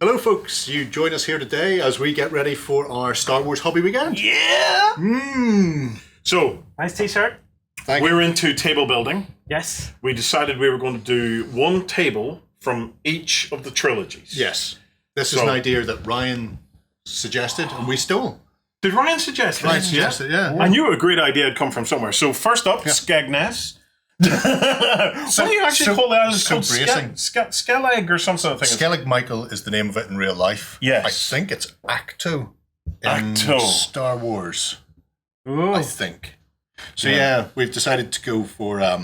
Hello folks, you join us here today as we get ready for our Star Wars hobby weekend. Yeah! So, Nice t-shirt. we're into table building. Yes. We decided we were going to do one table from each of the trilogies. Yes, this is an idea that Ryan suggested and we stole. Did Ryan suggest it? Ryan suggested, yeah. I knew a great idea had come from somewhere. So first up, Skegness. What do you actually call that? It's called bracing. Skellig or some sort of thing. Skellig Michael is the name of it in real life. Yes. I think it's Acto in Acto. Star Wars. Ooh. I think. So yeah, we've decided to go for a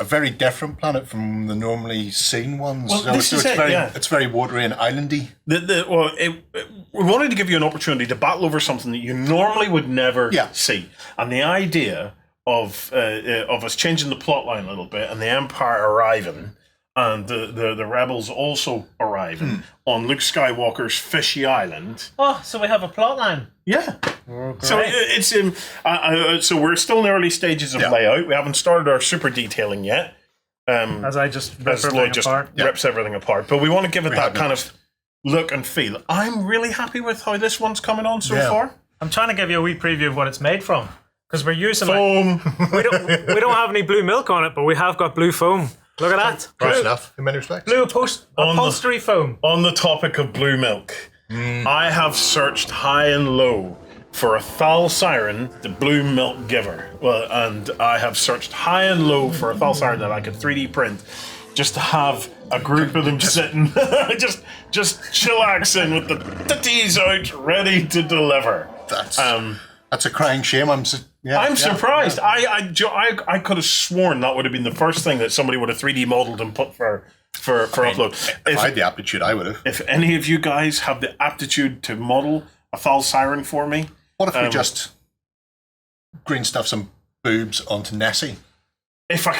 very different planet from the normally seen ones. Well, this is it's very watery and islandy. We wanted to give you an opportunity to battle over something that you normally would never see. And the idea of us changing the plot line a little bit and the Empire arriving and the rebels also arriving on Luke Skywalker's fishy island. Oh, so we have a plot line. Yeah. Oh, So it's so we're still in the early stages of layout. We haven't started our super detailing yet. As I just rip As Lloyd just rips everything apart. But we want to give it that kind of look and feel. I'm really happy with how this one's coming on so far. I'm trying to give you a wee preview of what it's made from. Because we're using Foam. we don't have any blue milk on it, but we have got blue foam. Look at that. Close enough in many respects. Blue upholstery foam. On the topic of blue milk, I have searched high and low for a Thal Siren, the blue milk giver. Well, and I have searched high and low for a Thal Siren that I could 3D print, just to have a group of them sitting, just chillaxing with the titties out, ready to deliver. That's a crying shame. I'm surprised. Yeah. I could have sworn that would have been the first thing that somebody would have 3D modeled and put for upload. If I had the aptitude, I would have. If any of you guys have the aptitude to model a Thal Siren for me, what if we just green stuff some boobs onto Nessie? If I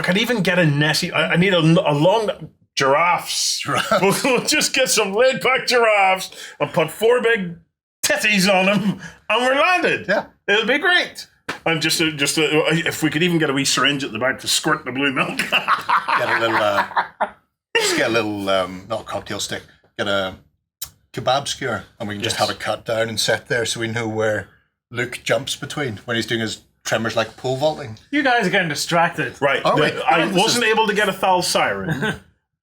could even get a Nessie, I need a long giraffes. We'll just get some laid back giraffes and put 4 big titties on them, and we're landed. Yeah, it'll be great. And just if we could even get a wee syringe at the back to squirt the blue milk. Get a little, not a cocktail stick. Get a kebab skewer, and we can just have it cut down and set there, so we know where Luke jumps between when he's doing his tremors like pole vaulting. You guys are getting distracted. Right. I wasn't able to get a Thal Siren,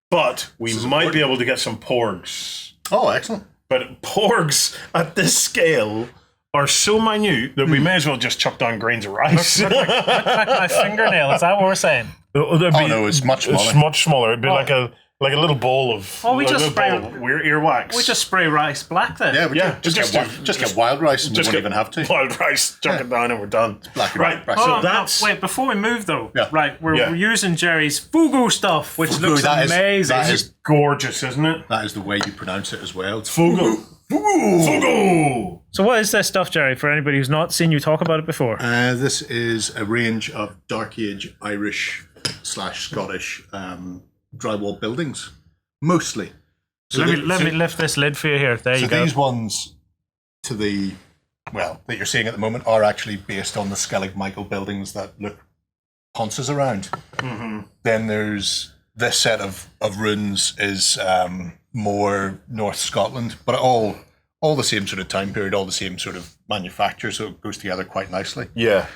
but we might be able to get some porgs. Oh, excellent. But porgs at this scale are so minute that we may as well just chuck down grains of rice. Look my fingernail. Is that what we're saying? No, it's much smaller. It's much smaller. It'd be like a little bowl of earwax. We just spray rice black then. Yeah, just get wild rice and we won't even have to. Wild rice, chuck it down and we're done. Right. Wait, before we move though. Yeah. Right, we're using Jerry's Fugu stuff, which looks amazing. That is gorgeous, isn't it? That is the way you pronounce it as well. It's Fugu. Fugu. So what is this stuff, Jerry, for anybody who's not seen you talk about it before? This is a range of Dark Age Irish/Scottish drywall buildings, mostly. So let me lift this lid for you here. There you go. So these ones that you're seeing at the moment are actually based on the Skellig Michael buildings that Luke ponces around. Mm-hmm. Then there's this set of ruins is more North Scotland, but all the same sort of time period, all the same sort of manufacture, so it goes together quite nicely. Yeah.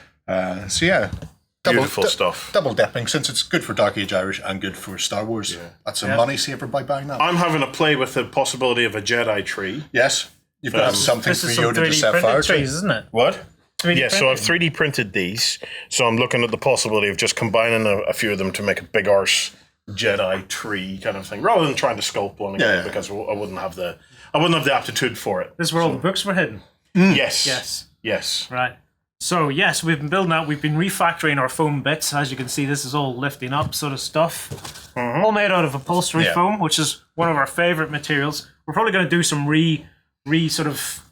Beautiful stuff. Double dipping, since it's good for Dark Age Irish and good for Star Wars. Yeah. That's a money saver by buying that. I'm having a play with the possibility of a Jedi tree. Yes. You've got something for Yoda to set fire to. Trees, isn't it? What? So I've 3D printed these. So I'm looking at the possibility of just combining a few of them to make a big arse Jedi tree kind of thing, rather than trying to sculpt one again, because I wouldn't have the aptitude for it. This is where all the books were hidden. Yes. Right. So yes, we've been building out. We've been refactoring our foam bits. As you can see, this is all lifting up sort of stuff. Mm-hmm. All made out of upholstery foam, which is one of our favorite materials. We're probably going to do some re sort of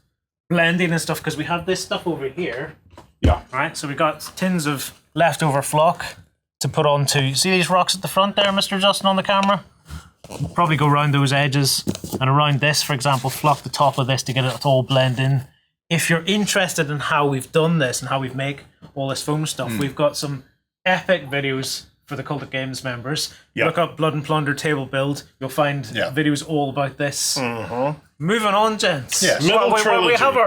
blending and stuff because we have this stuff over here. Yeah. Right. So we got tins of leftover flock to put onto. See these rocks at the front there, Mr. Justin, on the camera? We'll probably go around those edges and around this, for example, flock the top of this to get it all blend in. If you're interested in how we've done this and how we've made all this foam stuff, we've got some epic videos for the Cultic Games members. Yeah. Look up Blood and Plunder table build. You'll find videos all about this. Moving on, gents. Yes. Middle we trilogy. have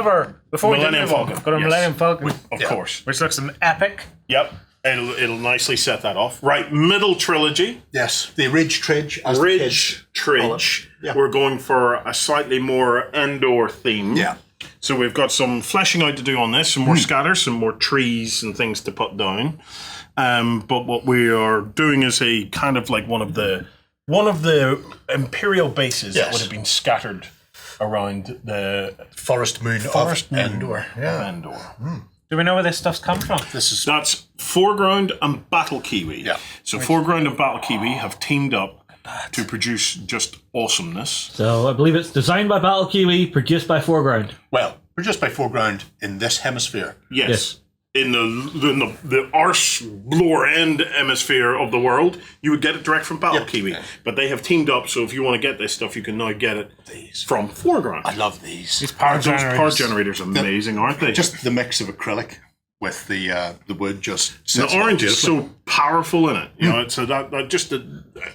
our before Millennium we do move on, Falcon. got our Yes. Millennium Falcon, Of course. which looks epic. Yep. It'll nicely set that off. Right, middle trilogy. Yes, the Ridge Tridge. As the Ridge kids Tridge. call it. Yeah. We're going for a slightly more Endor theme. Yeah. So we've got some fleshing out to do on this, some more scatters, some more trees and things to put down. But what we are doing is a kind of like one of the Imperial bases that would have been scattered around the Forest Moon of Endor. Yeah. Endor. Do we know where this stuff's come from? That's Foreground and Battle Kiwi. Yeah. So Foreground and Battle Kiwi have teamed up to produce just awesomeness. So I believe it's designed by Battle Kiwi, produced by Foreground. Well, we're just by foreground in this hemisphere. Yes. In the arse lower end hemisphere of the world, you would get it direct from Battle Kiwi. But they have teamed up, so if you want to get this stuff, you can now get it from Foreground. I love these. These power Those generators. power generators are amazing, aren't they? Just the mix of acrylic with the wood just the sits orange is beautifully. so powerful in it. You know, so that just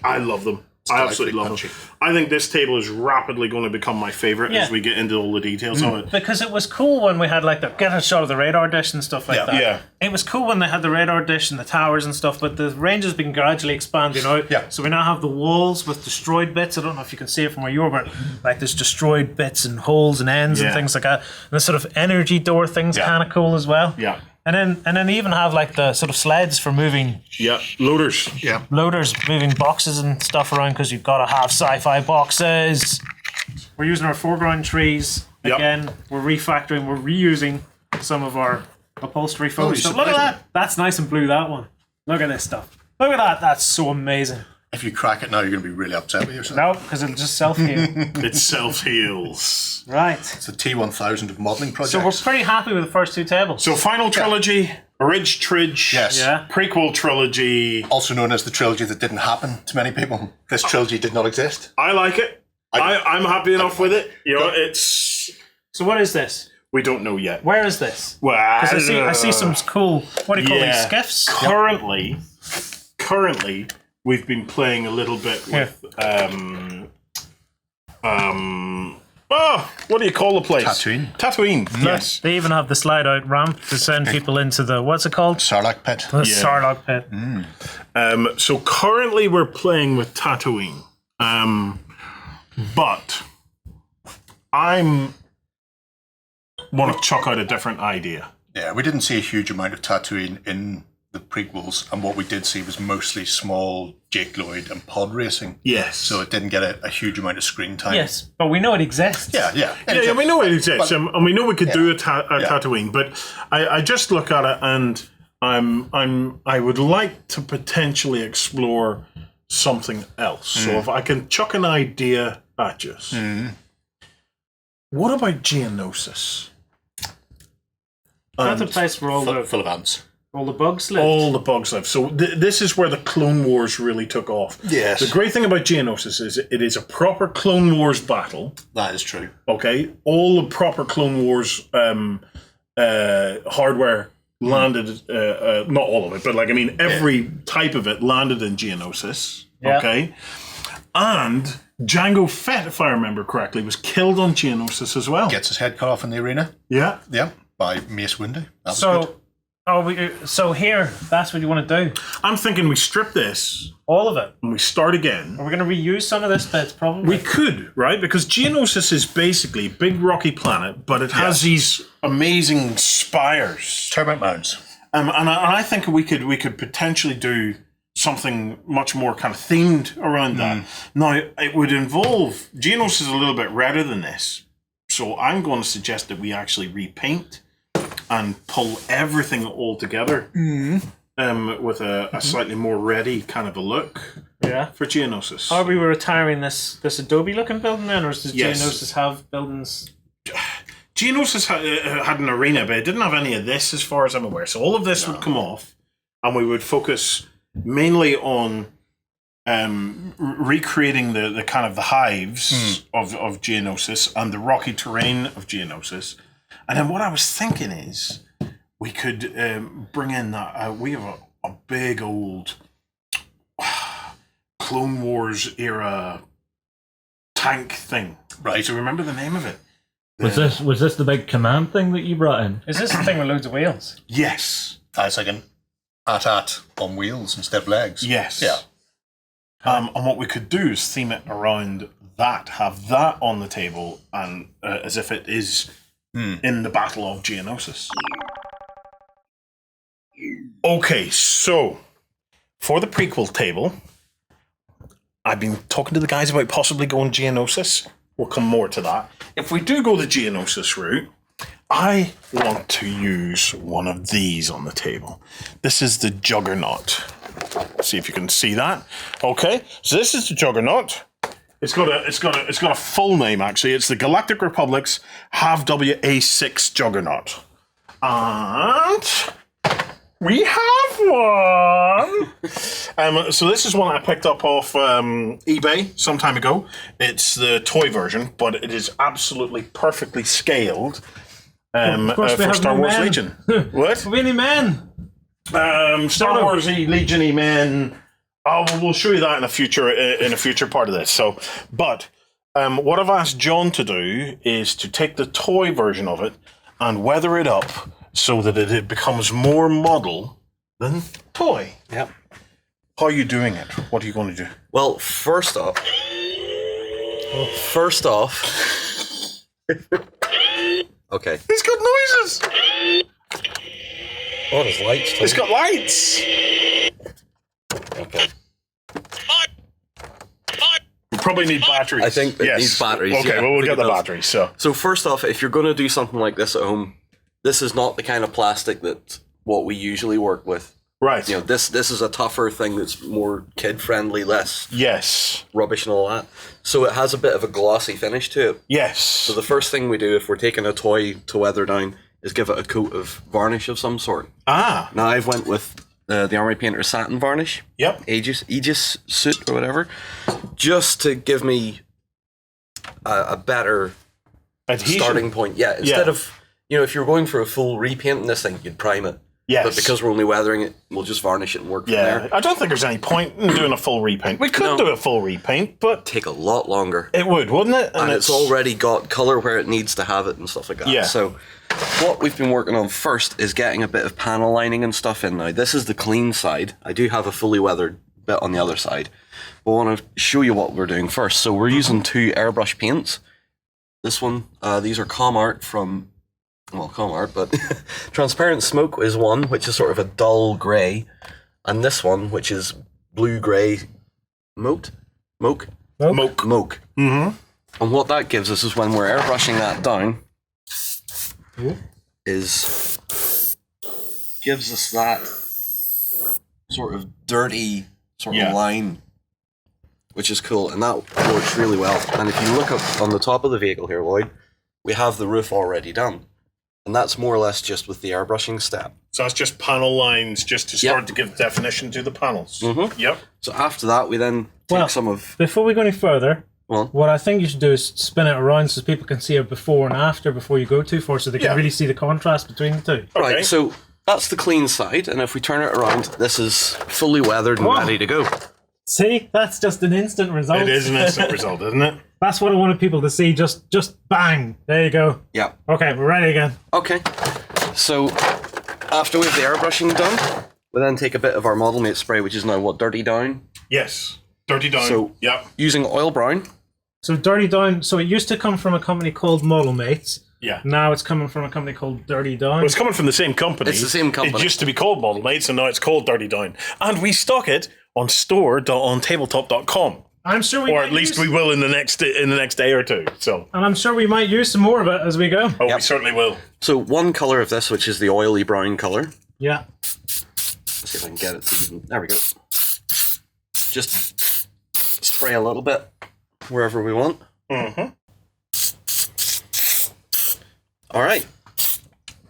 I love them. I absolutely love delightfully them. I think this table is rapidly going to become my favorite Yeah. as we get into all the details of it. Because it was cool when we had like get a shot of the radar dish and stuff like that. Yeah. It was cool when they had the radar dish and the towers and stuff, but the range has been gradually expanding out. Yeah. So we now have the walls with destroyed bits. I don't know if you can see it from where you are, but like there's destroyed bits and holes and ends and Yeah. things like that. And the sort of energy door thing's Yeah. kind of cool as well. Yeah. And then they even have like the sort of sleds for moving Yeah. Loaders. Yeah. loaders, moving boxes and stuff around because you've got to have sci-fi boxes. We're using our foreground trees. Yep. Again, we're refactoring, we're reusing some of our upholstery foam you stuff. Look at surprised that. That's nice and blue, that one. Look at this stuff. Look at that. That's so amazing. If you crack it now, you're going to be really upset with yourself. No, because it'll just self-heal. It self-heals. Right. It's a T1000 of modelling projects. So we're pretty happy with the first two tables. So final trilogy, Ridge Tridge. Yes. Yeah. Prequel trilogy. Also known as the trilogy that didn't happen to many people. This trilogy did not exist. I like it. I'm happy enough with it. You know, it's So what is this? we don't know yet. Where is this? Well, Because I see some cool, what do you call these, yeah. skiffs? Currently, we've been playing a little bit with what do you call the place? Tatooine. Yes. They even have the slide out ramp to send people into the, what's it called? Sarlacc pit. The Sarlacc pit. So currently we're playing with Tatooine. But I'm want to chuck out a different idea. Yeah, we didn't see a huge amount of Tatooine in the prequels, and what we did see was mostly small Jake Lloyd and pod racing. Yes. So it didn't get a huge amount of screen time. Yes, but we know it exists. Yeah. Yeah, we know it exists, But- and we know we could do a Tatooine. But I just look at it, and I would like to potentially explore something else. So if I can chuck an idea at you, what about Geonosis? That's a place where all Full of ants. the bugs live. All the bugs live. So this is where the Clone Wars really took off. Yes. The great thing about Geonosis is it is a proper Clone Wars battle. That is true. Okay, all the proper Clone Wars hardware landed. Not all of it, but every type of it landed in Geonosis. Yeah. Okay, and Jango Fett, if I remember correctly, was killed on Geonosis as well. Gets his head cut off in the arena. Yeah. Yeah. By Mace Windu. That was good. So here, that's what you want to do. I'm thinking we strip this All of it. and we start again. Are we going to reuse some of this bits, probably? We could, right? Because Geonosis is basically a big rocky planet, but it has these amazing spires. Termite mounds. And I think we could potentially do something much more kind of themed around that. Now, it would involve... Geonosis is a little bit redder than this. So I'm going to suggest that we actually repaint and pull everything all together with a slightly more ready kind of a look for Geonosis. Are we retiring this Adobe-looking building then, or does Yes. Geonosis have buildings? Geonosis had an arena, but it didn't have any of this as far as I'm aware. So all of this would come off, and we would focus mainly on recreating the kind of the hives of Geonosis and the rocky terrain of Geonosis. And then what I was thinking is we could bring in that we have a big old Clone Wars era tank thing. Right. Do you remember the name of it? Was this the big command thing that you brought in? Is this the thing with loads of wheels? Yes. It's like an AT-AT on wheels instead of legs. Yes. Yeah. And what we could do is theme it around that, have that on the table, and as if it is in the Battle of Geonosis. Okay, so for the prequel table, I've been talking to the guys about possibly going Geonosis. We'll come more to that. If we do go the Geonosis route, I want to use one of these on the table. This is the Juggernaut. See if you can see that. Okay, so this is the Juggernaut. It's got a full name actually. It's the Galactic Republic's HAV WA6 Juggernaut, and we have one. So this is one I picked up off eBay some time ago. It's the toy version, but it is absolutely perfectly scaled for Star Wars Legion. What? We need men. Star Wars Legion-y men. Oh, we'll show you that in a future part of this. So, but what I've asked John to do is to take the toy version of it and weather it up so that it becomes more model than toy. Yep. How are you doing it? What are you going to do? Well, first off. Okay. It's got noises. Oh, there's lights. It's got lights. Okay. We probably need batteries. I think it needs batteries. Okay, yeah, well, we'll I think get the it does. batteries. So first off, if you're going to do something like this at home, this is not the kind of plastic that what we usually work with. right. You know, this is a tougher thing that's more kid-friendly, less Yes. rubbish and all that. So it has a bit of a glossy finish to it. Yes. So the first thing we do if we're taking a toy to weather down is give it a coat of varnish of some sort. Ah. Now I've went with the Army Painter satin varnish. Yep. Aegis suit or whatever, just to give me a better Adhesion. starting point. Yeah, instead of, you know, if you're going for a full repaint in this thing, you'd prime it. Yes. But because we're only weathering it, we'll just varnish it and work from Yeah. there. I don't think there's any point in doing a full repaint. We could No. do a full repaint, but Take a lot longer. it would, wouldn't it? And it's already got colour where it needs to have it and stuff like that. Yeah. So what we've been working on first is getting a bit of panel lining and stuff in now. This is the clean side. I do have a fully weathered bit on the other side. But I want to show you what we're doing first. So we're using two airbrush paints. This one, these are Comart from, well, Comart, but Transparent Smoke is one, which is sort of a dull grey. And this one, which is blue-grey moke. Moke. Mm-hmm. And what that gives us is when we're airbrushing that down, gives us that sort of dirty sort of line, which is cool, and that works really well. And if you look up on the top of the vehicle here, Lloyd, we have the roof already done, and that's more or less just with the airbrushing step. So that's just panel lines, just to start to give definition to the panels. Mm-hmm. Yep. So after that, we then take some of. Before we go any further, Well, what I think you should do is spin it around so people can see a before and after before you go too far, so they can really see the contrast between the two. Okay. right, so that's the clean side, and if we turn it around, this is fully weathered and ready to go. See, that's just an instant result. It is an instant result, isn't it? That's what I wanted people to see. Just bang. There you go. Yeah. Okay, we're ready again. Okay. So after we have the airbrushing done, we then take a bit of our model mate spray, which is now what, Dirty Down, Yes. Dirty down. So- yep. using oil brown. So Dirty Down. So it used to come from a company called Model Mates. Yeah. Now it's coming from a company called Dirty Down. Well, it's coming from the same company. It's the same company. It used to be called Model Mates, and now it's called Dirty Down. And we stock it on store.ontabletop.com. I'm sure we Or might at least use, we will in the next day or two. So, and I'm sure we might use some more of it as we go. we certainly will. So one color of this, which is the oily brown color. Yeah. Let's see if I can get it to even. There we go. Just spray a little bit wherever we want. Mm-hmm. All right.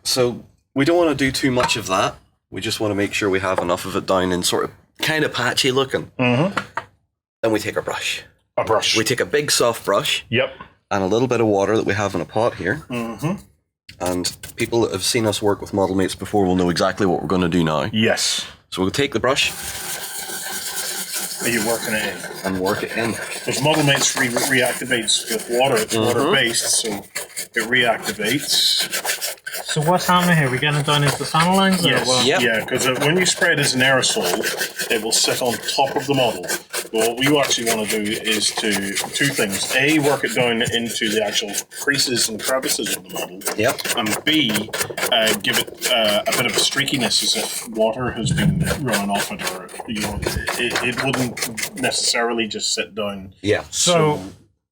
So we don't want to do too much of that. We just want to make sure we have enough of it down in sort of kind of patchy looking. Mm-hmm. Then we take a brush. A brush. We take a big soft brush Yep. and a little bit of water that we have in a pot here. Mm-hmm. And people that have seen us work with model mates before will know exactly what we're going to do now. Yes. So we'll take the brush Are you working it in? and work it in. Because model mates reactivates with water. It's water based, so it reactivates. So what's happening here? We're getting down into the panel lines? or Yes. what? Yep. Yeah, because when you spray it as an aerosol, it will sit on top of the model. But what we actually want to do is to two things: A, work it down into the actual creases and crevices of the model. Yep. And B, give it a bit of a streakiness, as if water has been running off it, or it wouldn't necessarily just sit down. Yeah. So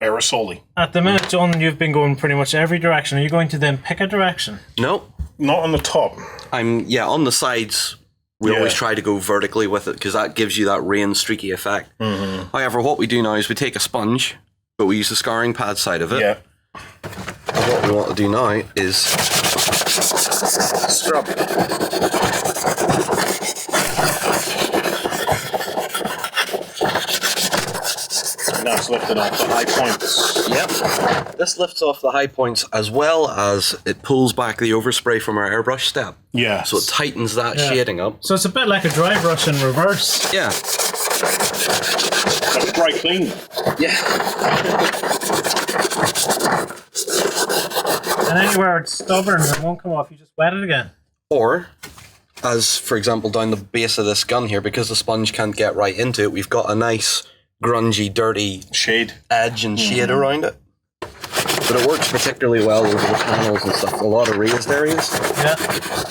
Aerosol-y. at the minute, John, you've been going pretty much every direction. Are you going to then pick a direction? Nope. Not on the top. On the sides. We always try to go vertically with it because that gives you that rain streaky effect. However, what we do now is we take a sponge, but we use the scouring pad side of it. Yeah. And what we want to do now is Scrub. And that's lifted off the high points. Yep. This lifts off the high points as well as it pulls back the overspray from our airbrush step. Yeah. So it tightens that shading up. So it's a bit like a dry brush in reverse. Yeah. Like dry clean. Yeah. And anywhere it's stubborn and it won't come off, you just wet it again. Or, as for example, down the base of this gun here, because the sponge can't get right into it, we've got a nice grungy, dirty Shade. edge and shade around it. But it works particularly well over the panels and stuff. A lot of raised areas. Yeah.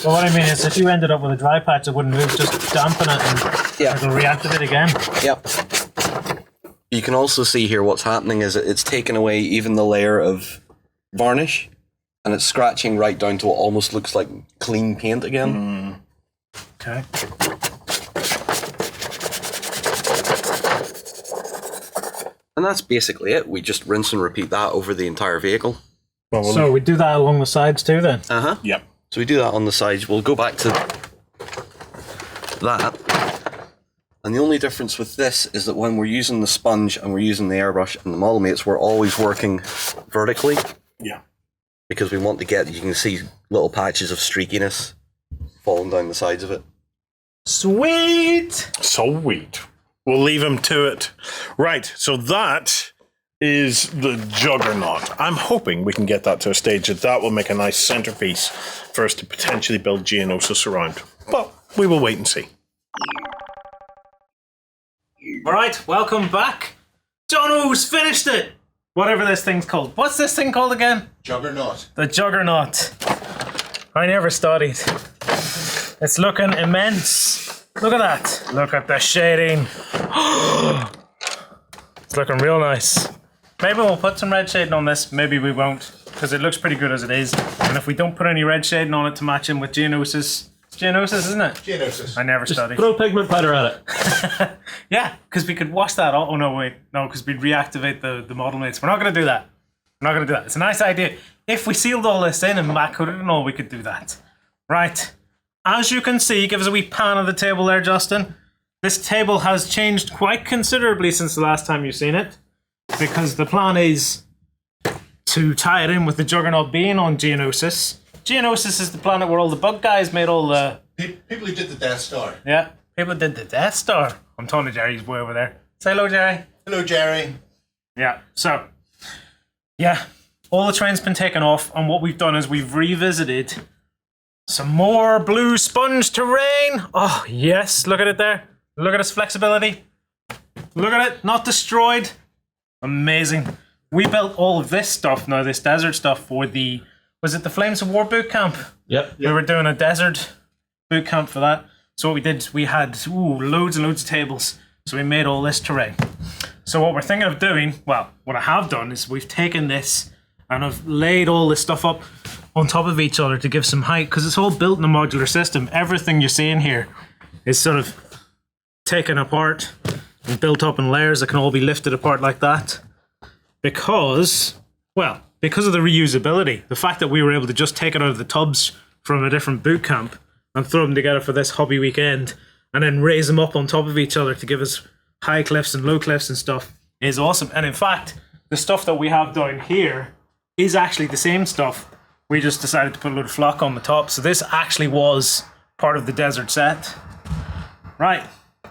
Well, what I mean is, if you ended up with a dry patch, it wouldn't move. Just dampen it and it'll reactivate again. Yep. You can also see here what's happening is it's taken away even the layer of varnish, and it's scratching right down to what almost looks like clean paint again. Okay. And that's basically it. We just rinse and repeat that over the entire vehicle. Well, So we do that along the sides too, then. Yep. So we do that on the sides. We'll go back to that. And the only difference with this is that when we're using the sponge and we're using the airbrush and the model mates, we're always working vertically Yeah. because we want to get, you can see little patches of streakiness falling down the sides of it. Sweet! Sweet. We'll leave him to it. Right, so that is the juggernaut. I'm hoping we can get that to a stage that will make a nice centerpiece for us to potentially build Geonosis around. But we will wait and see. Alright, welcome back. Jono's finished it! Whatever this thing's called. What's this thing called again? Juggernaut. The juggernaut. I never studied. It's looking immense. Look at that. Look at the shading. It's looking real nice. Maybe we'll put some red shading on this. Maybe we won't, because it looks pretty good as it is. And if we don't put any red shading on it to match in with Geonosis, it's Geonosis, isn't it? Geonosis. I never studied. Throw pigment powder at it. Yeah, because we could wash that off. Oh no, wait. No, because we'd reactivate the model mates. We're not going to do that. We're not going to do that. It's a nice idea. If we sealed all this in and back coated and all, we could do that. Right. As you can see, give us a wee pan of the table there, Justin. This table has changed quite considerably since the last time you've seen it, because the plan is to tie it in with the Juggernaut being on Geonosis. Geonosis is the planet where all the bug guys made all the... People who did the Death Star. Yeah, people did the Death Star. I'm talking to Jerry, he's way over there. Say hello, Jerry. Hello, Jerry. Yeah, so, yeah, all the train's been taken off, and what we've done is we've revisited some more blue sponge terrain. Oh, yes, look at it there. Look at its flexibility. Look at it, not destroyed. Amazing. We built all of this stuff now, this desert stuff, for the, was it the Flames of War boot camp? Yep. We were doing a desert boot camp for that. So what we did, we had loads and loads of tables. So we made all this terrain. So what we're thinking of doing, well, what I have done is we've taken this and I've laid all this stuff up on top of each other to give some height, because it's all built in a modular system. Everything you're seeing here is sort of taken apart and built up in layers that can all be lifted apart like that. Because, well, because of the reusability, the fact that we were able to just take it out of the tubs from a different boot camp and throw them together for this hobby weekend and then raise them up on top of each other to give us high cliffs and low cliffs and stuff is awesome. And in fact, the stuff that we have down here is actually the same stuff. We just decided to put a load of flock on the top. So this actually was part of the desert set. Right.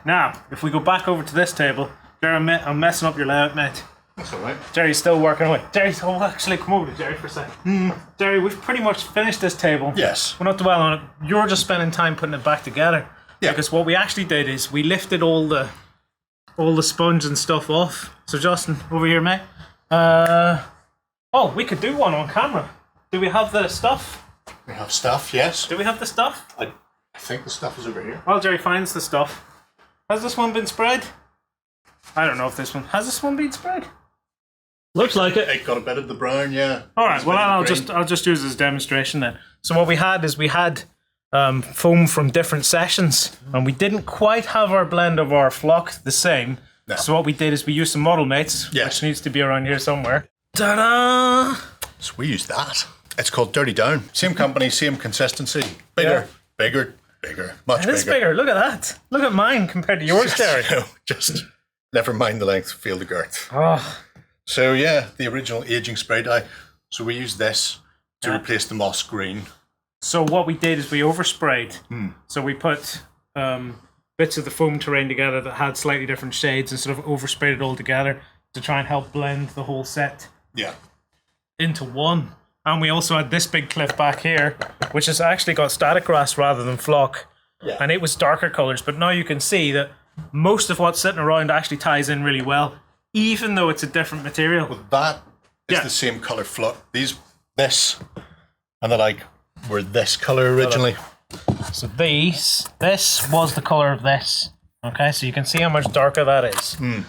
now, if we go back over to this table, Jerry, I'm messing up your layout, mate. That's all right. Jerry's still working away. Jerry, oh, actually, come over to Jerry for a second. Jerry, we've pretty much finished this table. Yes. We're not dwelling on it. You're just spending time putting it back together. Yeah. Because what we actually did is we lifted all the sponge and stuff off. So Justin, over here, mate. Oh, we could do one on camera. Do we have the stuff? We have stuff, yes. Do we have the stuff? I think the stuff is over here. While Jerry finds the stuff. Has this one been sprayed? I don't know if this one... Has this one been sprayed? Looks like it. It got a bit of the brown, yeah. All right, It's a well, bit of the I'll just use this demonstration then. So what we had is we had foam from different sessions, and we didn't quite have our blend of our flock the same. No. So what we did is we used some model mates, Yes. which needs to be around here somewhere. Ta-da! So we use that. It's called Dirty Down. Same company, same consistency. Bigger, bigger, much It is bigger. bigger. Look at that. Look at mine compared to yours, Jerry. No, just never mind the length, feel the girth. Oh, So yeah, the original aging spray dye. So we use this to replace the moss green. so what we did is we oversprayed. So we put bits of the foam terrain together that had slightly different shades and sort of oversprayed it all together to try and help blend the whole set Yeah. into one. And we also had this big cliff back here, which has actually got static grass rather than flock. Yeah. And it was darker colours, but now you can see that most of what's sitting around actually ties in really well, even though it's a different material. That is Yeah. the same color flock. This, and they're like, were this color originally. So this was the colour of this. Okay, so you can see how much darker that is. And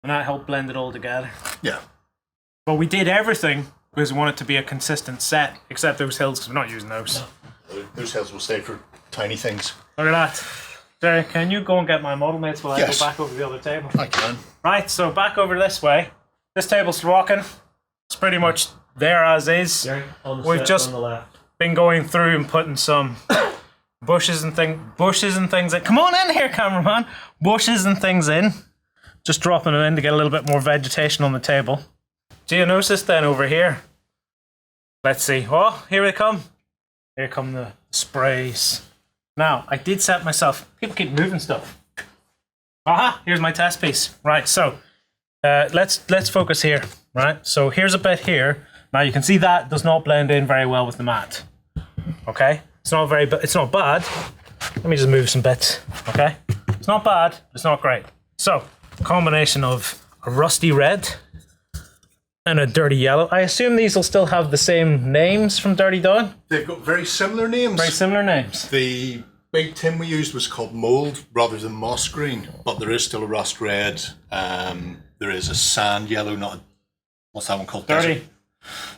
that helped blend it all together. Yeah. But we did everything because we want it to be a consistent set, except those hills, because we're not using those. Those hills will stay for tiny things. Look at that. Jerry, can you go and get my model mates while Yes. I go back over the other table? I can. Right, so back over this way. This table's rocking. It's pretty much there as is. On the We've step just- on the left. Been going through and putting some bushes and things in. Come on in here, cameraman. Bushes and things in. Just dropping them in to get a little bit more vegetation on the table. Geonosis then over here. Let's see. Oh, here they come. Here come the sprays. Now, I did set myself. People keep moving stuff. Aha! Here's my test piece. Right, so let's focus here. Right, so here's a bit here. Now you can see that does not blend in very well with the mat. Okay, it's not bad. Let me just move some bits. Okay, it's not bad. It's not great. So, combination of a rusty red and a dirty yellow. I assume these will still have the same names from Dirty Dawn. They've got very similar names. Very similar names. The big tin we used was called mold rather than moss green, but there is still a rust red. There is a sand yellow, not a, what's that one called? Dirty.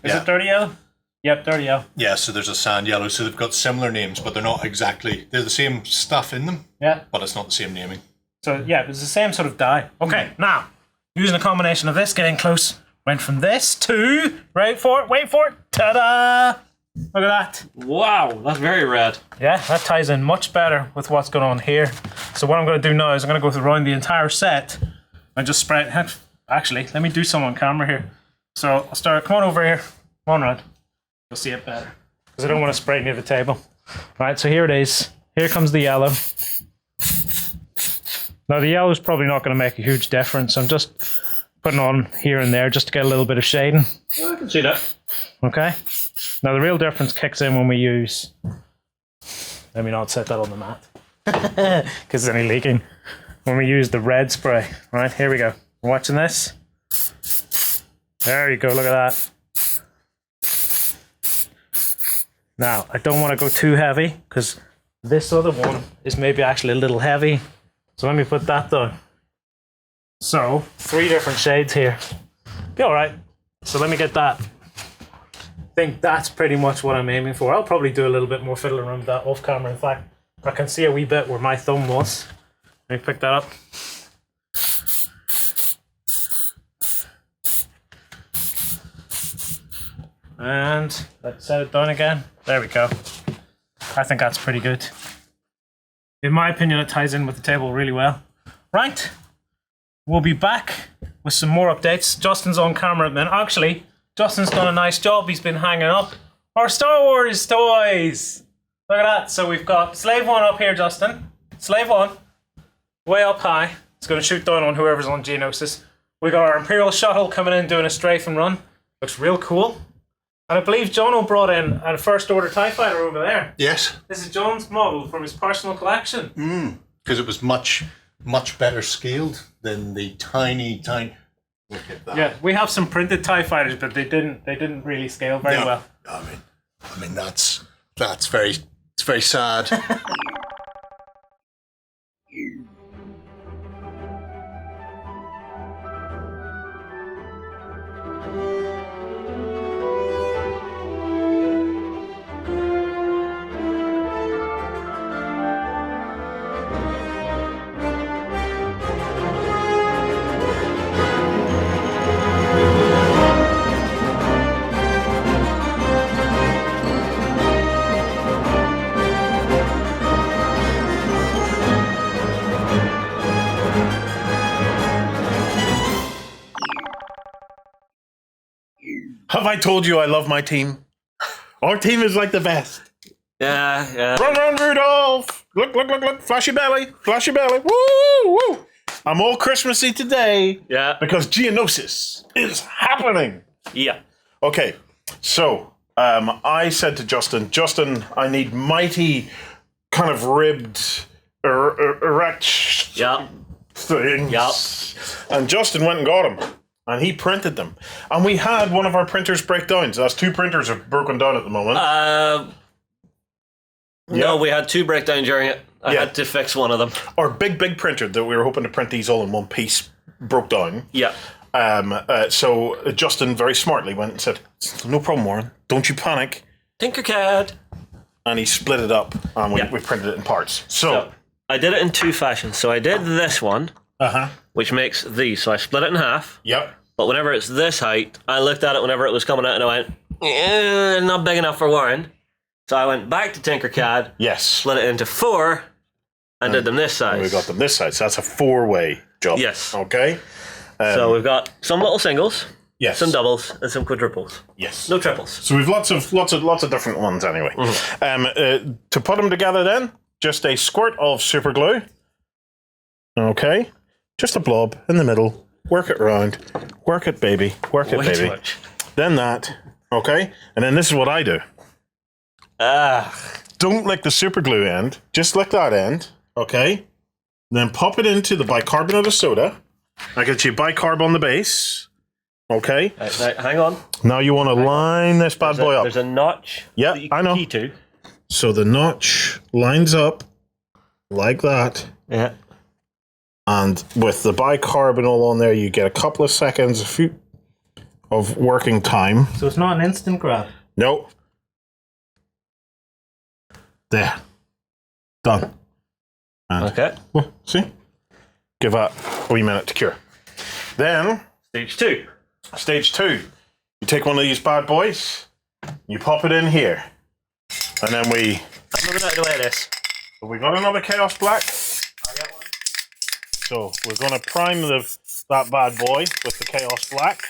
Is Yeah. it dirty yellow? Yep, dirty yellow. Yeah, so there's a sand yellow. So they've got similar names, but they're not exactly. They're the same stuff in them, Yeah. but it's not the same naming. So yeah, it's the same sort of dye. Okay, now using a combination of this, getting close. Went from this to wait for it, ta-da! Look at that. Wow, that's very red. Yeah, that ties in much better with what's going on here. So what I'm going to do now is I'm going to go around the entire set and just spray it. Actually, let me do some on camera here. So I'll start. Come on over here. Come on, Rod. You'll see it better because I don't want to spray near the table. Right, so here it is. Here comes the yellow. Now the yellow is probably not going to make a huge difference. I'm just putting on here and there just to get a little bit of shading. Yeah, I can see that. Okay. Now the real difference kicks in when we use. Let me not set that on the mat because it's only leaking. When we use the red spray. Right, here we go. We're watching this. There you go. Look at that. Now I don't want to go too heavy because this other one is maybe actually a little heavy. So let me put that down. So 3 different shades here. Be all right. So let me get that. I think that's pretty much what I'm aiming for. I'll probably do a little bit more fiddling around with that off camera. In fact, I can see a wee bit where my thumb was. Let me pick that up. And let's set it down again. There we go. I think that's pretty good. In my opinion, it ties in with the table really well. Right. We'll be back with some more updates. Justin's on camera at the minute. Actually, Justin's done a nice job. He's been hanging up our Star Wars toys. Look at that. So we've got Slave 1 up here, Justin. Slave 1. way up high. It's going to shoot down on whoever's on Geonosis. We got our Imperial shuttle coming in doing a strafe and run. Looks real cool. And I believe Jono brought in a First Order TIE fighter over there. Yes. This is John's model from his personal collection. Because it was much better scaled than the tiny. Look at that. Yeah, we have some printed TIE fighters, but they didn't really scale very well. I mean that's very sad. Have I told you I love my team? Our team is like the best. Yeah. Run, Rudolph! Look! Flashy belly! Woo! I'm all Christmassy today. Yeah. Because Geonosis is happening. Yeah. Okay, so I said to Justin, I need mighty, kind of ribbed, erect Yeah. things. Yep. And Justin went and got them. And he printed them. And we had one of our printers break down. So that's 2 printers are broken down at the moment. No, we had 2 breakdowns during it. I Yeah. had to fix one of them. Our big printer that we were hoping to print these all in one piece broke down. Yeah. So Justin very smartly went and said, no problem, Warren. Don't you panic. Tinkercad. And he split it up and we printed it in parts. So I did it in 2 fashions. So I did this one, uh-huh. which makes these. So I split it in half. Yep. But whenever it's this height, I looked at it whenever it was coming out and I went, not big enough for Warren. So I went back to Tinkercad, Yes. split it into 4, and did them this size. We got them this side. So that's a 4-way job. Yes. Okay. So we've got some little singles, Yes. some doubles, and some quadruples. Yes. No triples. So we've lots of different ones anyway. To put them together then, just a squirt of super glue. Okay. Just a blob in the middle. Work it round. Work it, baby. Work it, Way too baby. much. Then that. Okay. And then this is what I do. Don't lick the super glue end. Just lick that end. Okay. Then pop it into the bicarbonate of soda. I get you bicarb on the base. Okay. Right, hang on. Now you want to line this bad boy up. There's a notch. Yeah, that you I can know. key to. So the notch lines up like that. Yeah. And with the bicarbonate on there, you get a couple of seconds of working time. So it's not an instant grab. Nope. There. Done. And Okay. see? Give that a wee minute to cure. Then, Stage 2. stage 2. You take one of these bad boys, you pop it in here. And then I'm moving out of the way of this. we got another Chaos Black. So we're going to prime that bad boy with the Chaos Black.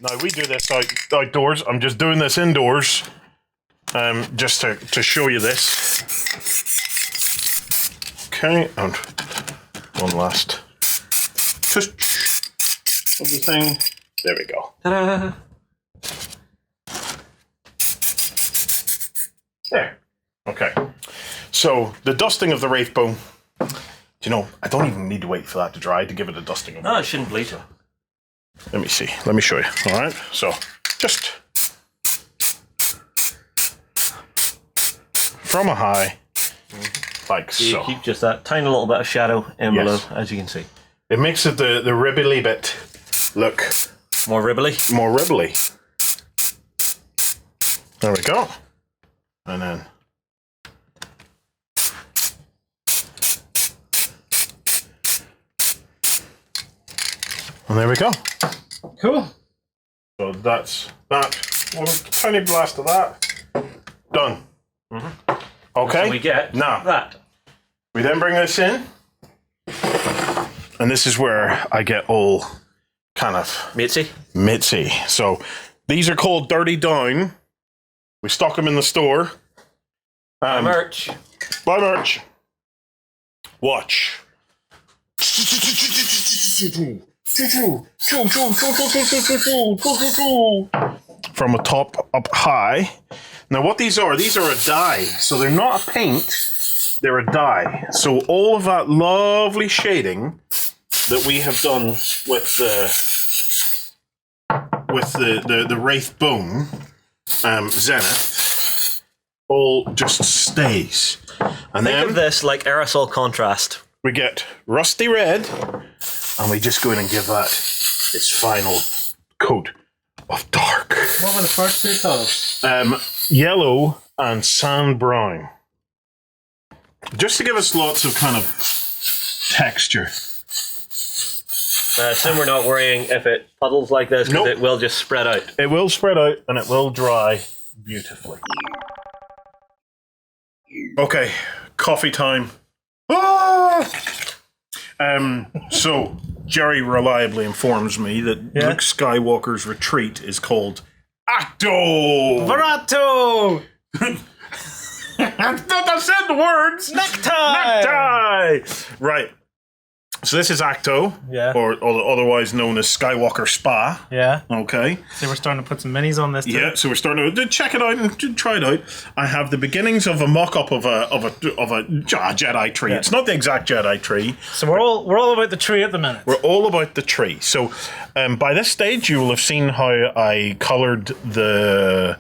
Now we do this outdoors. I'm just doing this indoors, just to show you this. Okay, and one last push of the thing. There we go. Ta-da. There. Okay. So the dusting of the Wraith Bone. You know, I don't even need to wait for that to dry to give it a dusting. No, it shouldn't bleed. Let me see. Let me show you. All right. So just from a high, like You so. keep just that tiny little bit of shadow in below, Yes. as you can see. It makes it the ribbly bit look More ribbly. more ribbly. There we go. And then and there we go. Cool. So that's that. One tiny blast of that. Done. Okay. So we get now that. we then bring this in, and this is where I get all kind of Mitzi. mitzy. So these are called Dirty Down. We stock them in the store. Merch. Buy merch. Watch. from a top up high. Now, what these are a dye. So they're not a paint, they're a dye. So all of that lovely shading that we have done with the Wraith Bone Zenith all just stays. And Think then of this like aerosol contrast. we get rusty red, and we just go in and give that its final coat of dark. What were the first two colors? Yellow and sand brown. Just to give us lots of kind of texture. Assume we're not worrying if it puddles like this, because Nope. it will just spread out. It will spread out and it will dry beautifully. Okay, coffee time. Ah! So Jerry reliably informs me that Luke Skywalker's retreat is called Acto. Verato! I said the words. Necktie! Right. So this is Acto, Yeah. or otherwise known as Skywalker Spa. Yeah. Okay. So we're starting to put some minis on this too. Yeah, so we're starting to check it out and try it out. I have the beginnings of a mock-up of a Jedi tree. Yeah. It's not the exact Jedi tree. So we're all about the tree at the minute. We're all about the tree. So by this stage, you will have seen how I coloured the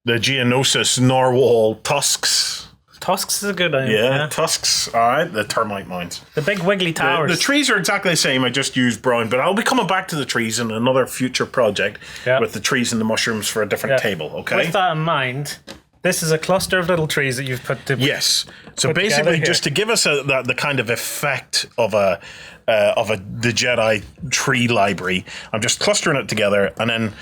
Geonosis narwhal tusks. Tusks is a good idea. Yeah, tusks. All right, the termite mounds. The big wiggly towers. The trees are exactly the same. I just used brown, but I'll be coming back to the trees in another future project with the trees and the mushrooms for a different table. Okay. With that in mind, this is a cluster of little trees that you've put together. Yes. So Put together basically, here. just to give us the kind of effect of the Jedi tree library, I'm just clustering it together, and then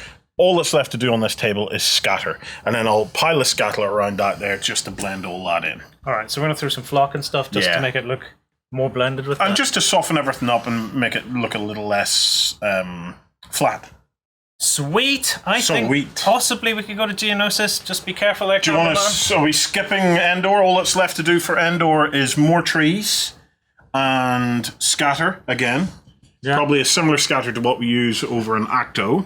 all that's left to do on this table is scatter, and then I'll pile a scatter around that there just to blend all that in. All right, so we're going to throw some flock and stuff just to make it look more blended with And that. just to soften everything up and make it look a little less flat. Sweet. I think Sweet. possibly we could go to Geonosis. Just be careful there. Do you want to? So are we skipping Endor? All that's left to do for Endor is more trees and scatter again. Yeah. Probably a similar scatter to what we use over in Acto.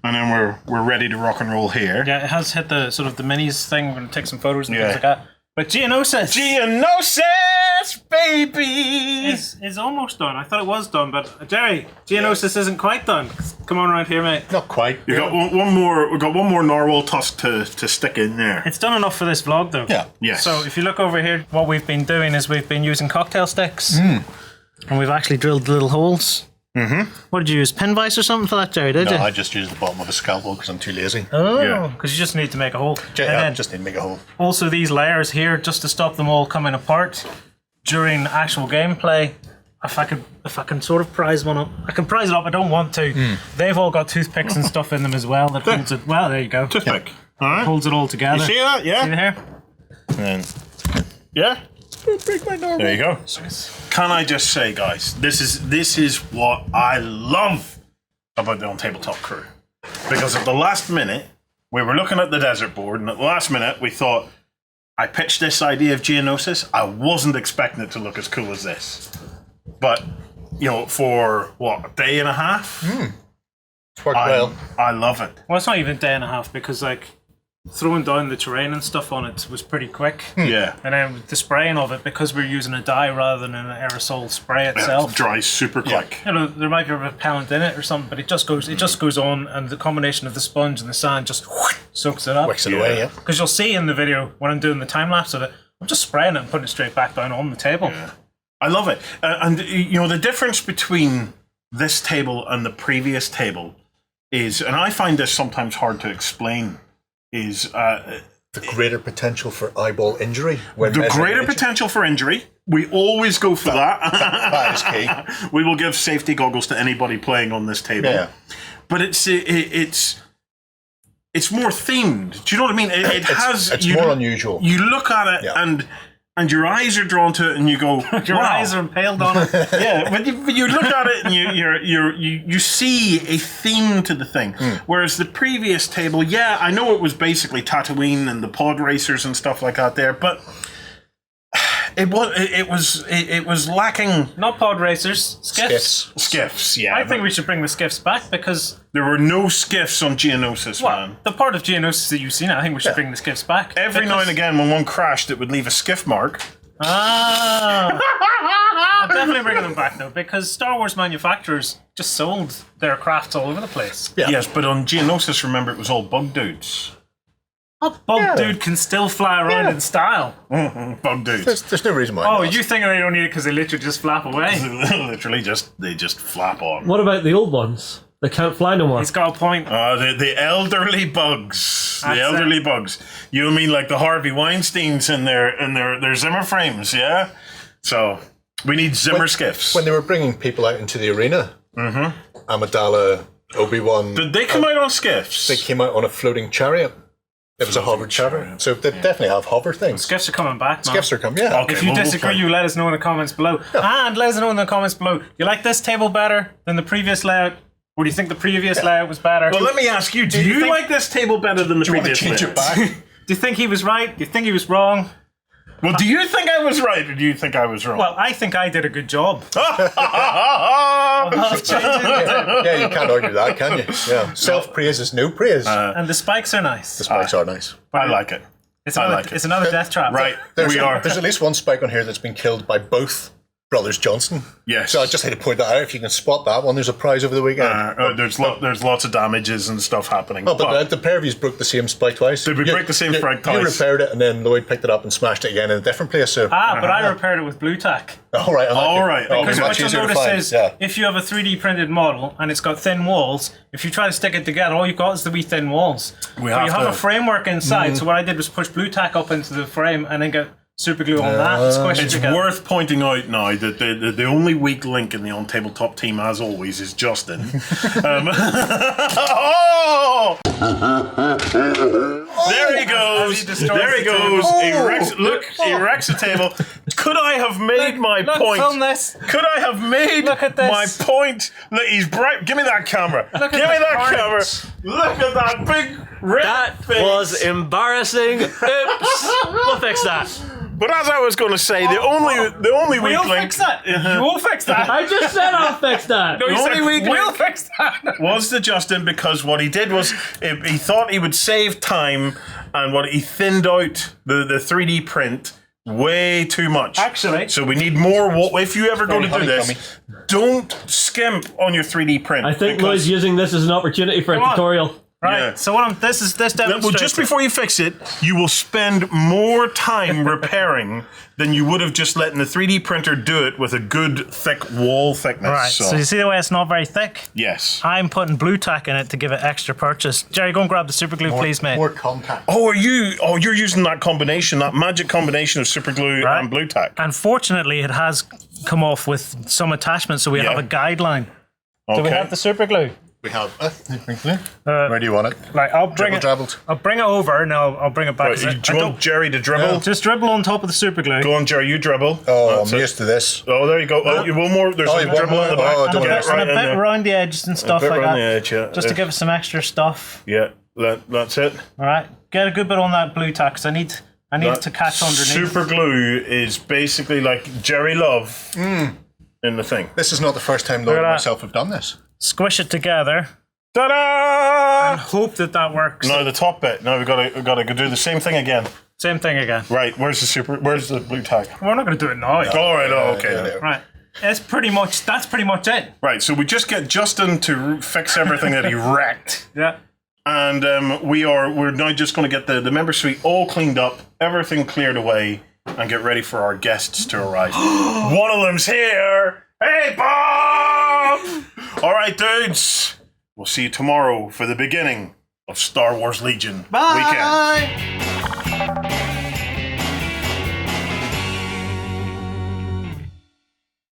And then we're ready to rock and roll here. Yeah, it has hit the sort of the minis thing. We're going to take some photos and things like that. But Geonosis Geonosis, baby! is almost done. I thought it was done, but Jerry, Geonosis isn't quite done. Come on around here, mate. Not quite. You got one more. We've got one more narwhal tusk to stick in there. It's done enough for this vlog, though. Yeah. Yes. So if you look over here, what we've been doing is we've been using cocktail sticks, and we've actually drilled little holes. Mm-hmm. What did you use? Pin vise or something for that, Jerry? Did No, you? I just used the bottom of a scalpel because I'm too lazy. Oh, because you just need to make a hole. Yeah, And then just need to make a hole. also these layers here, just to stop them all coming apart during actual gameplay. If I can sort of prise one up, I can prise it up. I don't want to. They've all got toothpicks and stuff in them as well. That holds it. Well, there you go. Toothpick. All right. Holds it all together. You see that? Yeah. See there? And yeah. There you go. Can I just say, guys, this is what I love about the OnTableTop crew. Because at the last minute, we were looking at the desert board, and at the last minute, we thought, I pitched this idea of Geonosis. I wasn't expecting it to look as cool as this. But, for, what, a day and a half? It's worked well. I love it. Well, it's not even a day and a half because throwing down the terrain and stuff on it was pretty quick. Yeah. And then the spraying of it, because we're using a dye rather than an aerosol spray itself. It dries super quick. There might be a repellent in it or something, but it just goes on, and the combination of the sponge and the sand just soaks it up. Wicks it away, yeah. Because you'll see in the video when I'm doing the time lapse of it, I'm just spraying it and putting it straight back down on the table. Yeah. I love it. And the difference between this table and the previous table is, and I find this sometimes hard to explain, is The greater potential for eyeball injury. the greater potential for injury. We always go for that. That is key. We will give safety goggles to anybody playing on this table. Yeah. But it's more themed. Do you know what I mean? It's more unusual. You look at it and your eyes are drawn to it, and you go, Your eyes are impaled on it. yeah, but you look at it and you see a theme to the thing. Whereas the previous table, I know it was basically Tatooine and the pod racers and stuff like that there, but It was lacking Not pod racers, skiffs. skiffs. Yeah, I think we should bring the skiffs back because, there were no skiffs on Geonosis, well, man. the part of Geonosis that you've seen, I think we should bring the skiffs back. Every now and again, when one crashed, it would leave a skiff mark. Ah. I'm definitely bringing them back though, because Star Wars manufacturers just sold their crafts all over the place. Yeah. Yes, but on Geonosis, remember, it was all bug dudes. A bug dude can still fly around in style. Bug dudes. There's no reason why. Oh, not. you think they don't need it because they literally just flap away? Literally, they just flap on. What about the old ones? They can't fly no more. He's got a point. The elderly bugs. That's The elderly bugs. You mean like the Harvey Weinsteins in their Zimmer frames, yeah? So we need Zimmer skiffs. When they were bringing people out into the arena, Amidala, Obi-Wan, Did they come out on skiffs? they came out on a floating chariot. It was a hover chariot. So they definitely have hover things. Skiffs are coming back, man. Skiffs are coming, yeah. Okay. If you Well, we'll disagree, find- you let us know in the comments below. And let us know in the comments below. You like this table better than the previous layout? Or do you think the previous layout was better? Well, let me ask you, do you think- like this table better than the Do you want to previous change it layout? back? Do you think he was right? Do you think he was wrong? Well, do you think I was right or do you think I was wrong? Well, I think I did a good job. Yeah, you can't argue that, can you? Yeah. Self-praise is no praise. And the spikes are nice. the spikes are nice. I like it. It's I another, like it. it's another death trap. Right, There's, we are. There's at least one spike on here that's been killed by both brothers Johnson. Yes. So I just had to point that out. If you can spot that one, there's a prize over the weekend. There's lots of damages and stuff happening. Oh, but the pair of you broke the same spike twice. Did we break the same spike twice? You repaired it, and then Lloyd picked it up and smashed it again in a different place. So, But I repaired it with blue tack. all right, All right. Because Okay. what you'll notice is, yeah. if you have a 3D printed model and it's got thin walls, if you try to stick it together, all you've got is the wee thin walls. We But have you have to- a framework inside, so what I did was push blue tack up into the frame and then get super glue on that and squish it It's together. worth pointing out now that the only weak link in the OnTableTop team, as always, is Justin. Oh! There he goes. There he goes. He wrecks the table. Could I have made my Look, point? film this. Could I have made Look at this. my point? Look, he's bright. Give me that camera. Look at Give me the that carnage. camera. Look at that big red That face. was embarrassing. Oops. We'll fix that. But as I was going to say, the only weak We'll link fix that. You'll fix that. I just said I'll fix that. No, you only said, weak we'll link- fix that. was the Justin, because what he did was he thought he would save time, and what he thinned out the 3D print way too much. Actually- so we need more. If you ever go to do Very this, honeycomby. don't skimp on your 3D print. I think because- Lloyd's using this as an opportunity for a Come on. tutorial. Right. Yeah. So what this demonstrates. Well, just before you fix it, you will spend more time repairing than you would have just letting the 3D printer do it with a good thick wall thickness. Right. So you see the way it's not very thick? yes. I'm putting blue tack in it to give it extra purchase. Jerry, go and grab the super glue, please, mate. more contact. Oh, you're using that combination, that magic combination of super glue Right. and blue tack. Unfortunately, it has come off with some attachments, so we have a guideline. Okay. Do we have the super glue? We have. Where do you want it? Right, I'll bring Dribbled. I'll bring it over and I'll bring it back. Right, 'cause I do you want Jerry to dribble? just dribble on top of the super glue. Go on, Jerry, you dribble. Oh, That's I'm it. used to this. Oh, there you go. Oh, you one more. There's Oh, some you want dribble more? on the back. Oh, And don't a worry. bit, and a bit around the edges and stuff bit like around that. the edge, yeah. Just to give us some extra stuff. Yeah, that's it. All right, get a good bit on that blue tack because I need it to catch underneath. Super glue is basically like Jerry Love in the thing. This is not the first time Lloyd and at that. myself have done this. Squish it together Ta-da! and hope that works. Now the top bit. Now we gotta go do the same thing again. Same thing again. Right. Where's the blue tag? We're not going to do it now. All right. Oh, okay. Yeah. Right. That's pretty much it. Right. So we just get Justin to fix everything that he wrecked. Yeah. And we're now just going to get the member suite all cleaned up, everything cleared away, and get ready for our guests to arrive. One of them's here. Hey, Bob! All right, dudes. We'll see you tomorrow for the beginning of Star Wars Legion weekend. Bye.